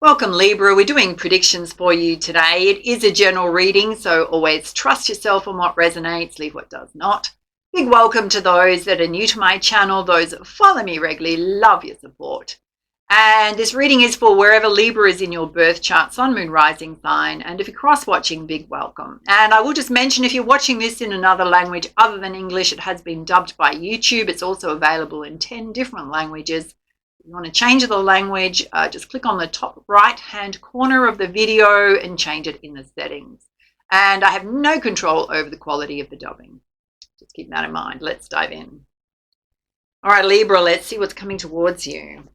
Welcome Libra, we're doing predictions for you today. It is a general reading, so always trust yourself on what resonates, leave what does not. Big welcome to those that are new to my channel, those that follow me regularly, love your support. And this reading is for wherever Libra is in your birth chart, sun, moon, rising sign. And if you're cross-watching, big welcome. And I will just mention, if you're watching this in another language other than English, it has been dubbed by YouTube. It's also available in 10 different languages. If you want to change the language, just click on the top right-hand corner of the video and change it in the settings. And I have no control over the quality of the dubbing. Just keep that in mind. Let's dive in. All right, Libra, let's see what's coming towards you.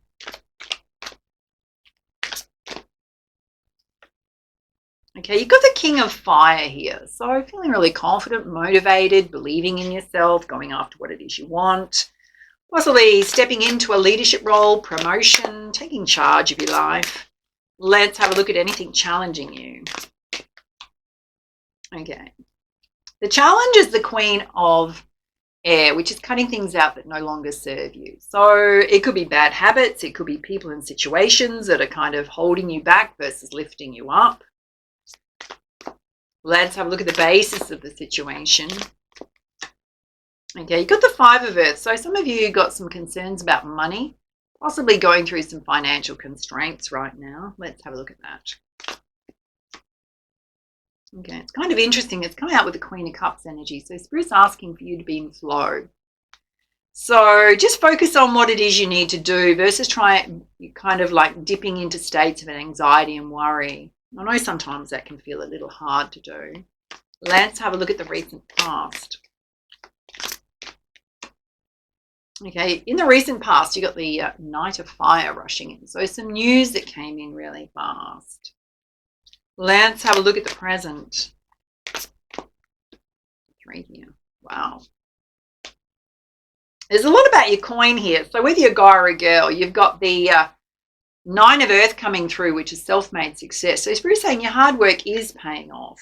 Okay, you've got the King of Fire here. So feeling really confident, motivated, believing in yourself, going after what it is you want. Possibly stepping into a leadership role, promotion, taking charge of your life. Let's have a look at anything challenging you. Okay. The challenge is the Queen of Air, which is cutting things out that no longer serve you. So it could be bad habits. It could be people and situations that are kind of holding you back versus lifting you up. Let's have a look at the basis of the situation. Okay, you've got the Five of Earth. So some of you got some concerns about money, possibly going through some financial constraints right now. Let's have a look at that. Okay, it's kind of interesting. It's coming out with the Queen of Cups energy. So Spirit's asking for you to be in flow. So just focus on what it is you need to do versus kind of like dipping into states of anxiety and worry. I know sometimes that can feel a little hard to do. Let's have a look at the recent past. Okay, in the recent past, you got the Knight of Fire rushing in. So some news that came in really fast. Let's have a look at the present. 3 here. Wow. There's a lot about your coin here. So whether you're a guy or a girl, you've got the Nine of Earth coming through, which is self-made success. So Spirit's saying your hard work is paying off.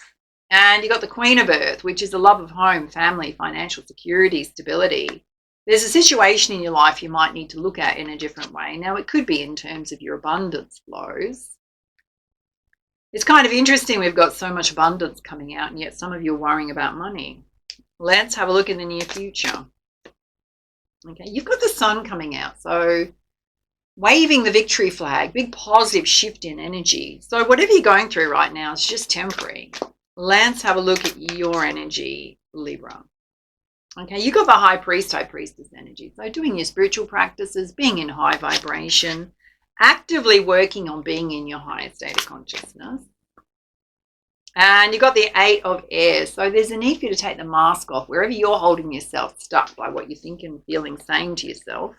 And you got the Queen of Earth, which is the love of home, family, financial security, stability. There's a situation in your life you might need to look at in a different way. Now, it could be in terms of your abundance flows. It's kind of interesting we've got so much abundance coming out, and yet some of you are worrying about money. Let's have a look in the near future. Okay, you've got the Sun coming out. So waving the victory flag, big positive shift in energy. So whatever you're going through right now is just temporary. Let's have a look at your energy, Libra. Okay, you got the High Priest, High Priestess energy. So doing your spiritual practices, being in high vibration, actively working on being in your higher state of consciousness. And you got the Eight of Air. So there's a need for you to take the mask off wherever you're holding yourself stuck by what you think and feeling, saying to yourself.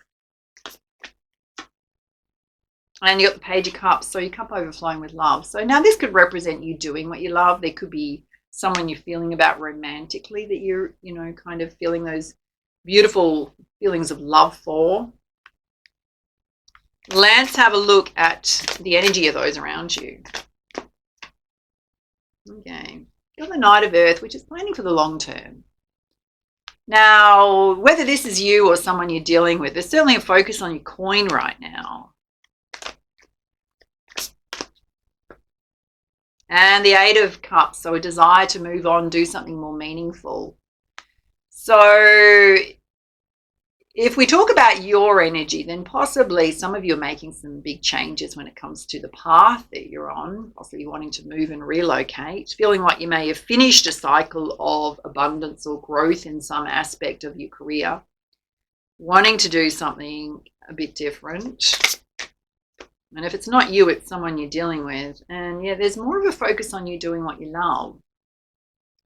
And you got the Page of Cups, so your cup overflowing with love. So now this could represent you doing what you love. There could be someone you're feeling about romantically that you're, kind of feeling those beautiful feelings of love for. Let's have a look at the energy of those around you. Okay, got the Knight of Earth, which is planning for the long term. Now, whether this is you or someone you're dealing with, there's certainly a focus on your coin right now. And the Eight of Cups, so a desire to move on, do something more meaningful. So if we talk about your energy, then possibly some of you are making some big changes when it comes to the path that you're on, possibly wanting to move and relocate, feeling like you may have finished a cycle of abundance or growth in some aspect of your career, wanting to do something a bit different. And if it's not you, it's someone you're dealing with. And yeah, there's more of a focus on you doing what you love.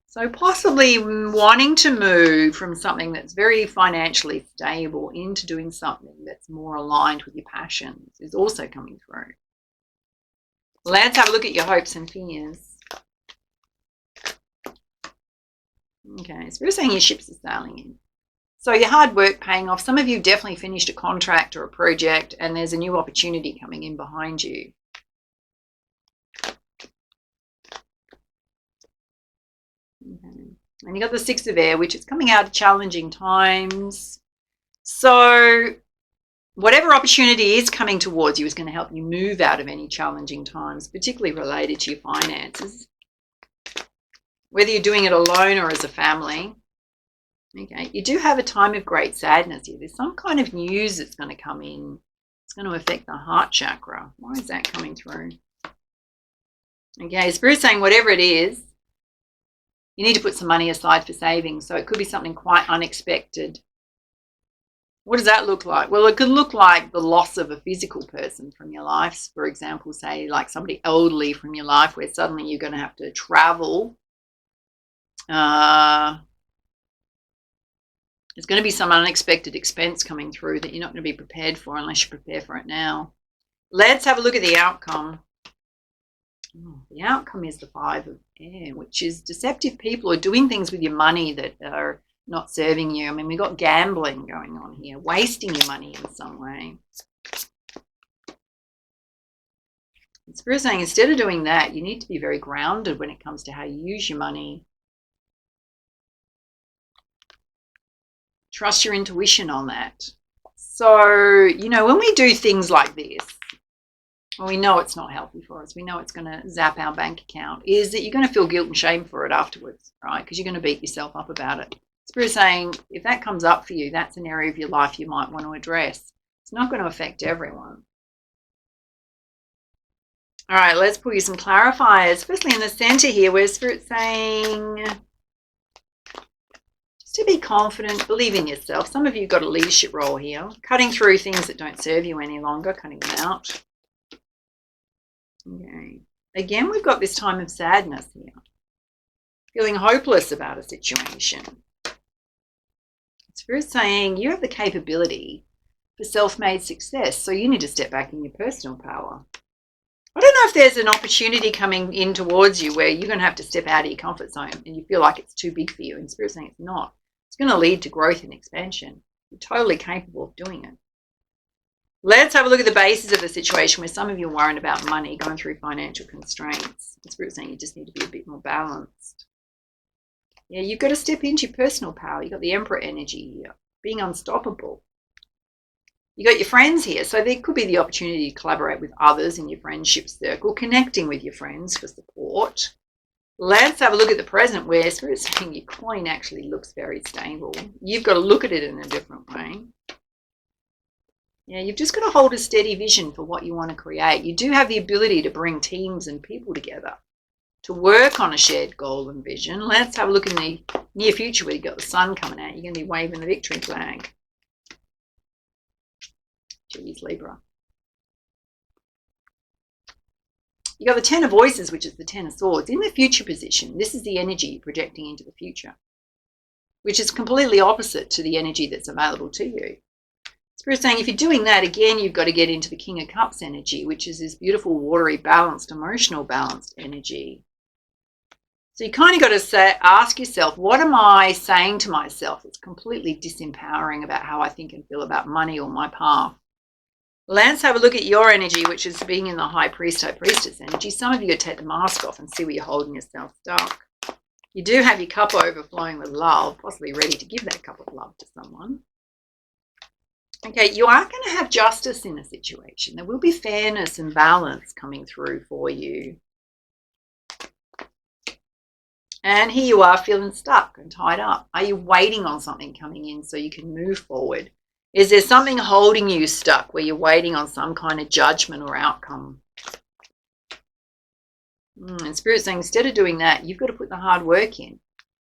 So possibly wanting to move from something that's very financially stable into doing something that's more aligned with your passions is also coming through. Let's have a look at your hopes and fears. Okay, so we're saying your ships are sailing in. So your hard work paying off. Some of you definitely finished a contract or a project and there's a new opportunity coming in behind you. Okay. And you got the Six of Air, which is coming out of challenging times. So Whatever opportunity is coming towards you is going to help you move out of any challenging times, particularly related to your finances. Whether you're doing it alone or as a family. Okay, you do have a time of great sadness here. There's some kind of news that's going to come in. It's going to affect the heart chakra. Why is that coming through? Okay, Spirit's saying whatever it is, you need to put some money aside for savings. So it could be something quite unexpected. What does that look like? Well, it could look like the loss of a physical person from your life. For example, say like somebody elderly from your life where suddenly you're going to have to travel. There's going to be some unexpected expense coming through that you're not going to be prepared for unless you prepare for it now. Let's have a look at the outcome. The outcome is the 5 of Air, which is deceptive people are doing things with your money that are not serving you. I mean, we've got gambling going on here, wasting your money in some way. Spirit's saying instead of doing that, you need to be very grounded when it comes to how you use your money. Trust your intuition on that. So, you know, when we do things like this, well, we know it's not healthy for us. We know it's going to zap our bank account. Is that you're going to feel guilt and shame for it afterwards, right? Because you're going to beat yourself up about it. Spirit's saying if that comes up for you, that's an area of your life you might want to address. It's not going to affect everyone. All right, let's pull you some clarifiers. Firstly, in the center here, where Spirit's saying just to be confident, believe in yourself. Some of you got a leadership role here, cutting through things that don't serve you any longer, cutting them out. Okay. Again, we've got this time of sadness here. Feeling hopeless about a situation. Spirit's saying you have the capability for self-made success, so you need to step back in your personal power. I don't know if there's an opportunity coming in towards you where you're going to have to step out of your comfort zone and you feel like it's too big for you, and Spirit's saying it's not. It's going to lead to growth and expansion. You're totally capable of doing it. Let's have a look at the basis of the situation where some of you are worried about money, going through financial constraints. The Spirit's saying you just need to be a bit more balanced. Yeah, you've got to step into your personal power. You've got the Emperor energy here, being unstoppable. You've got your friends here, so there could be the opportunity to collaborate with others in your friendship circle, connecting with your friends for support. Let's have a look at the present where Spirit's saying your coin actually looks very stable. You've got to look at it in a different way. Yeah, you've just got to hold a steady vision for what you want to create. You do have the ability to bring teams and people together to work on a shared goal and vision. Let's have a look in the near future where you've got the sun coming out. You're going to be waving the victory flag. Geez, Libra. You've got the Ten of Voices, which is the Ten of Swords. In the future position, this is the energy projecting into the future, which is completely opposite to the energy that's available to you. Spirit's saying if you're doing that, again, you've got to get into the King of Cups energy, which is this beautiful, watery, balanced, emotional balanced energy. So you kind of got to ask yourself, what am I saying to myself that's completely disempowering about how I think and feel about money or my path? Let's have a look at your energy, which is being in the High Priest, High Priestess energy. Some of you got to take the mask off and see where you're holding yourself stuck. You do have your cup overflowing with love, possibly ready to give that cup of love to someone. Okay, you are going to have justice in a situation. There will be fairness and balance coming through for you. And here you are feeling stuck and tied up. Are you waiting on something coming in so you can move forward? Is there something holding you stuck where you're waiting on some kind of judgment or outcome? And Spirit's saying instead of doing that, you've got to put the hard work in.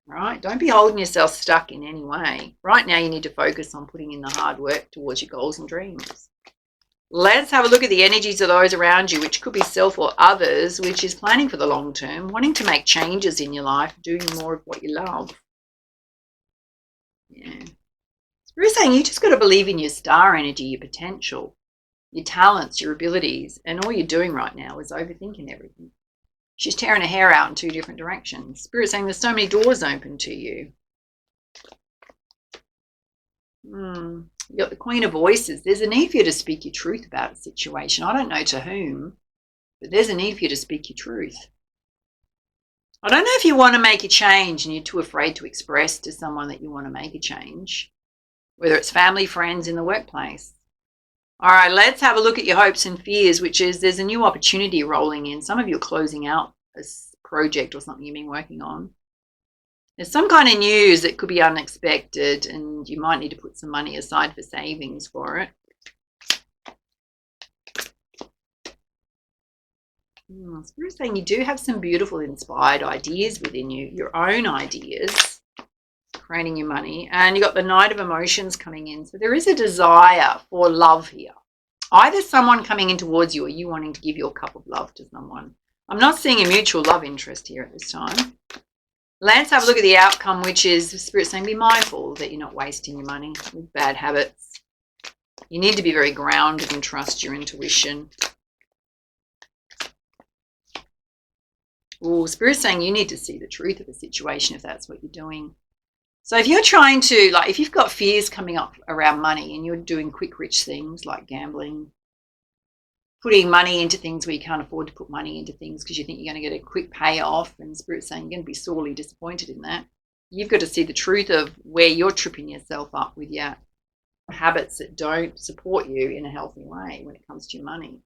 Right? Don't be holding yourself stuck in any way. Right now you need to focus on putting in the hard work towards your goals and dreams. Let's have a look at the energies of those around you, which could be self or others, which is planning for the long term, wanting to make changes in your life, doing more of what you love. Yeah. We're saying you just got to believe in your star energy, your potential, your talents, your abilities, and all you're doing right now is overthinking everything. She's tearing her hair out in 2 different directions. Spirit's saying there's so many doors open to you. You got the Queen of Voices. There's a need for you to speak your truth about a situation. I don't know to whom, but there's a need for you to speak your truth. I don't know if you want to make a change and you're too afraid to express to someone that you want to make a change, whether it's family, friends, in the workplace. All right, let's have a look at your hopes and fears, which is there's a new opportunity rolling in. Some of you are closing out a project or something you've been working on. There's some kind of news that could be unexpected, and you might need to put some money aside for savings for it. Spirit's saying you do have some beautiful inspired ideas within you, your own ideas, creating your money. And you've got the Knight of Emotions coming in. So there is a desire for love here. Either someone coming in towards you or you wanting to give your cup of love to someone. I'm not seeing a mutual love interest here at this time. Let's have a look at the outcome, which is Spirit saying be mindful that you're not wasting your money with bad habits. You need to be very grounded and trust your intuition. Oh, Spirit's saying you need to see the truth of the situation if that's what you're doing. So if you're trying to, like, if you've got fears coming up around money and you're doing quick rich things like gambling, putting money into things where you can't afford to put money into things because you think you're going to get a quick payoff, and Spirit's saying you're going to be sorely disappointed in that. You've got to see the truth of where you're tripping yourself up with your habits that don't support you in a healthy way when it comes to your money.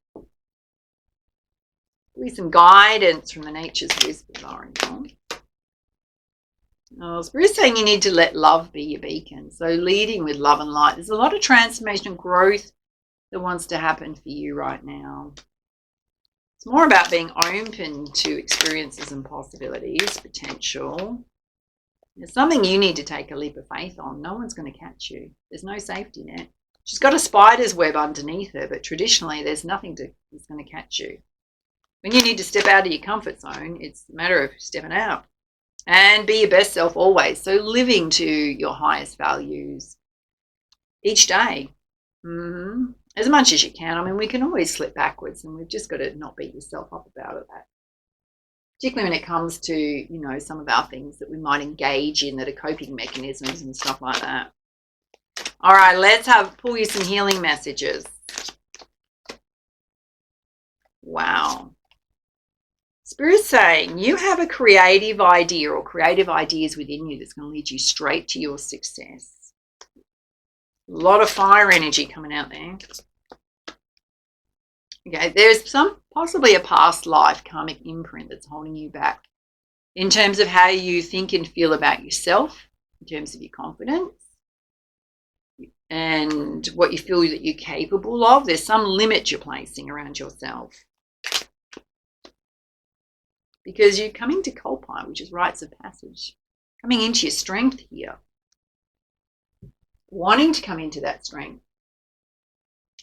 With some guidance from the nature's whispers, Oracle. Oh, Spirit's saying you need to let love be your beacon. So leading with love and light. There's a lot of transformational growth that wants to happen for you right now. It's more about being open to experiences and possibilities, potential. There's something you need to take a leap of faith on. No one's going to catch you. There's no safety net. She's got a spider's web underneath her, but traditionally there's nothing that's going to catch you. When you need to step out of your comfort zone, it's a matter of stepping out and be your best self always. So living to your highest values each day, as much as you can. I mean, we can always slip backwards, and we've just got to not beat yourself up about it. Particularly when it comes to, you know, some of our things that we might engage in that are coping mechanisms and stuff like that. All right, let's pull you some healing messages. Wow. Spirit's saying you have a creative idea or creative ideas within you that's going to lead you straight to your success. A lot of fire energy coming out there. Okay, there's possibly a past life karmic imprint that's holding you back in terms of how you think and feel about yourself, in terms of your confidence and what you feel that you're capable of. There's some limit you're placing around yourself. Because you're coming to Kolpai, which is rites of passage, coming into your strength here, wanting to come into that strength.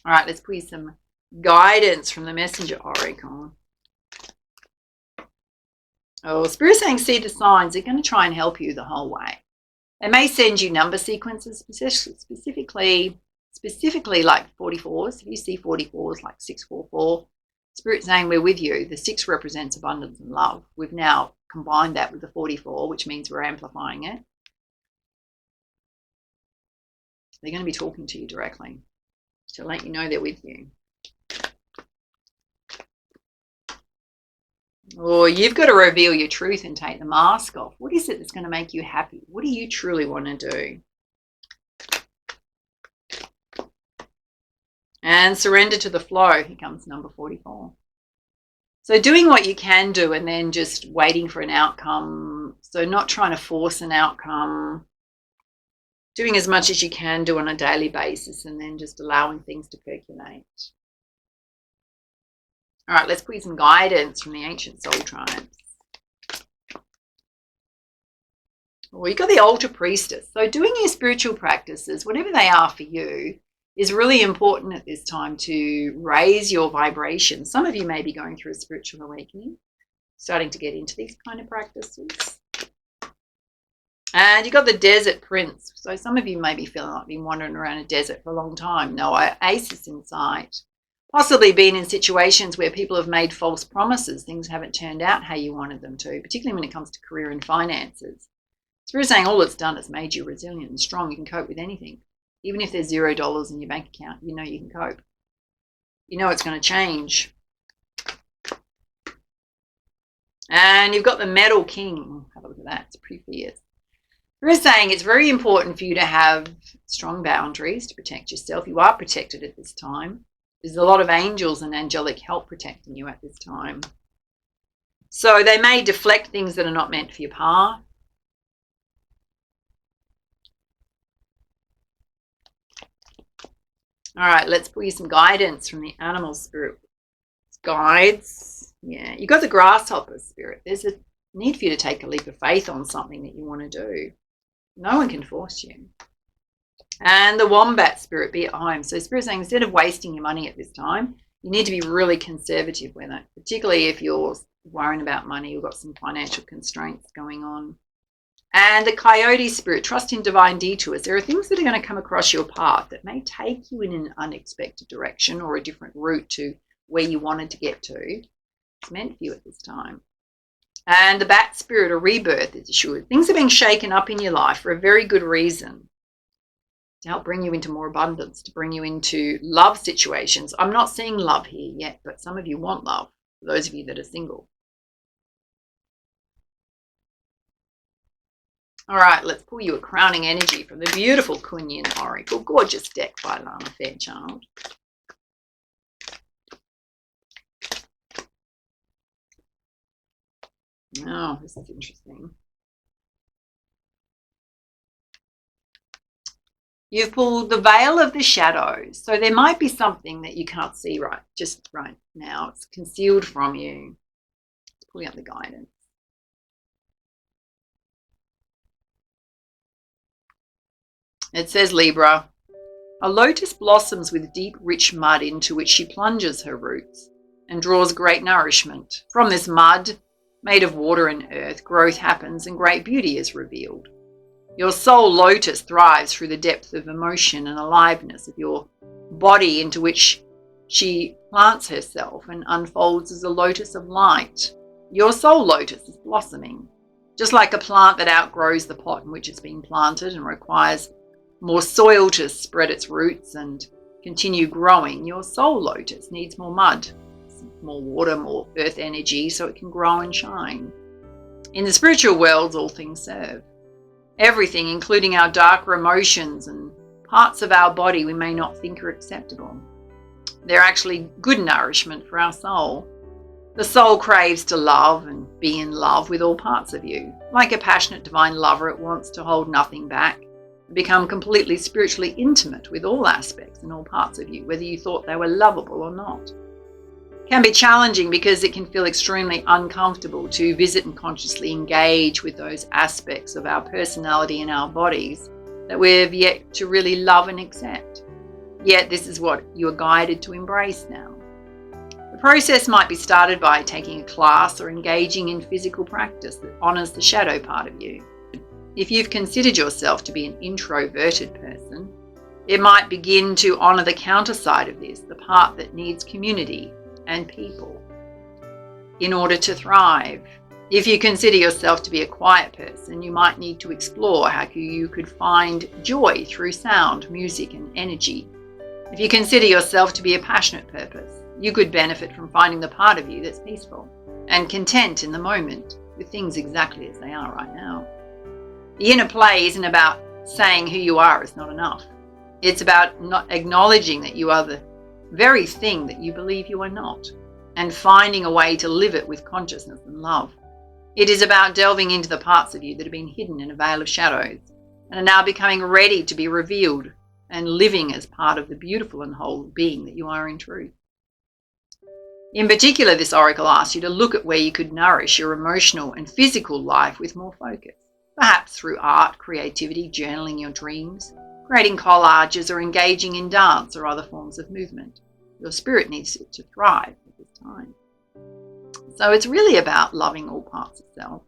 All right, let's put you some guidance from the Messenger Oracle. Oh, Spirit's saying see the signs. They're going to try and help you the whole way. They may send you number sequences, specifically like 44s. If you see 44s like 644, Spirit's saying we're with you. The 6 represents abundance and love. We've now combined that with the 44, which means we're amplifying it. They're going to be talking to you directly to let you know they're with you. Or you've got to reveal your truth and take the mask off. What is it that's going to make you happy? What do you truly want to do? And surrender to the flow. Here comes number 44. So doing what you can do and then just waiting for an outcome. So not trying to force an outcome. Doing as much as you can do on a daily basis and then just allowing things to percolate. All right, let's put you some guidance from the ancient soul tribes. Well, you've got the altar priestess. So doing your spiritual practices, whatever they are for you, is really important at this time to raise your vibration. Some of you may be going through a spiritual awakening, starting to get into these kind of practices. And you've got the desert prince. So some of you may be feeling like you've been wandering around a desert for a long time. No oasis in sight. Possibly been in situations where people have made false promises. Things haven't turned out how you wanted them to, particularly when it comes to career and finances. Spirit saying all it's done is made you resilient and strong. You can cope with anything. Even if there's $0 in your bank account, you know you can cope. You know it's going to change. And you've got the Metal King. Have a look at that. It's pretty fierce. We're saying it's very important for you to have strong boundaries to protect yourself. You are protected at this time. There's a lot of angels and angelic help protecting you at this time. So they may deflect things that are not meant for your path. All right, let's pull you some guidance from the animal spirit guides. Yeah, you got the grasshopper spirit. There's a need for you to take a leap of faith on something that you want to do. No one can force you. And the wombat spirit, be at home. So spirit saying instead of wasting your money at this time, you need to be really conservative with it, particularly if you're worrying about money, you've got some financial constraints going on. And the coyote spirit, trust in divine detours. There are things that are going to come across your path that may take you in an unexpected direction or a different route to where you wanted to get to. It's meant for you at this time. And the bat spirit, a rebirth is assured. Things are being shaken up in your life for a very good reason, to help bring you into more abundance, to bring you into love situations. I'm not seeing love here yet, but some of you want love, for those of you that are single. All right, let's pull you a crowning energy from the beautiful Kunyin Oracle. Gorgeous deck by Lana Fairchild. Oh, this is interesting. You've pulled the veil of the shadows. So there might be something that you can't see just right now. It's concealed from you. Let's pull out the guidance. It says, Libra, a lotus blossoms with deep, rich mud into which she plunges her roots and draws great nourishment. From this mud, made of water and earth, growth happens and great beauty is revealed. Your soul lotus thrives through the depth of emotion and aliveness of your body into which she plants herself and unfolds as a lotus of light. Your soul lotus is blossoming, just like a plant that outgrows the pot in which it's been planted and requires more soil to spread its roots and continue growing. Your soul lotus needs more mud, more water, more earth energy so it can grow and shine. In the spiritual world, all things serve. Everything, including our darker emotions and parts of our body we may not think are acceptable. They're actually good nourishment for our soul. The soul craves to love and be in love with all parts of you. Like a passionate divine lover, it wants to hold nothing back, become completely spiritually intimate with all aspects and all parts of you, whether you thought they were lovable or not. It can be challenging because it can feel extremely uncomfortable to visit and consciously engage with those aspects of our personality and our bodies that we've yet to really love and accept. Yet this is what you are guided to embrace now. The process might be started by taking a class or engaging in physical practice that honors the shadow part of you. If you've considered yourself to be an introverted person, it might begin to honor the counter side of this, the part that needs community and people in order to thrive. If you consider yourself to be a quiet person, you might need to explore how you could find joy through sound, music, and energy. If you consider yourself to be a passionate purpose, you could benefit from finding the part of you that's peaceful and content in the moment with things exactly as they are right now. The inner play isn't about saying who you are is not enough. It's about not acknowledging that you are the very thing that you believe you are not, and finding a way to live it with consciousness and love. It is about delving into the parts of you that have been hidden in a veil of shadows and are now becoming ready to be revealed and living as part of the beautiful and whole being that you are in truth. In particular, this oracle asks you to look at where you could nourish your emotional and physical life with more focus, perhaps through art, creativity, journaling your dreams, creating collages, or engaging in dance or other forms of movement. Your spirit needs it to thrive at this time. So it's really about loving all parts of self.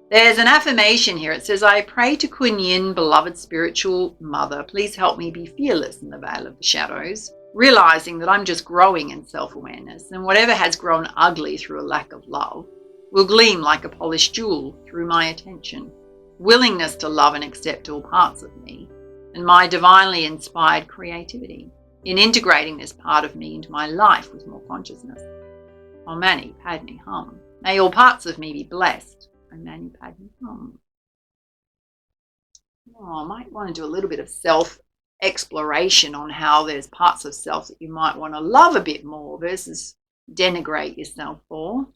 There's an affirmation here. It says, I pray to Kunyin, beloved spiritual mother, please help me be fearless in the veil of the shadows, realizing that I'm just growing in self-awareness, and whatever has grown ugly through a lack of love will gleam like a polished jewel through my attention. Willingness to love and accept all parts of me, and my divinely inspired creativity in integrating this part of me into my life with more consciousness. Om Mani Padme Hum. May all parts of me be blessed. Om Mani Padme Hum. Oh, I might want to do a little bit of self exploration on how there's parts of self that you might want to love a bit more versus denigrate yourself for.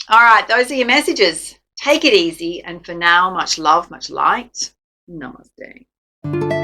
All right, those are your messages. Take it easy. And for now, much love, much light. Namaste.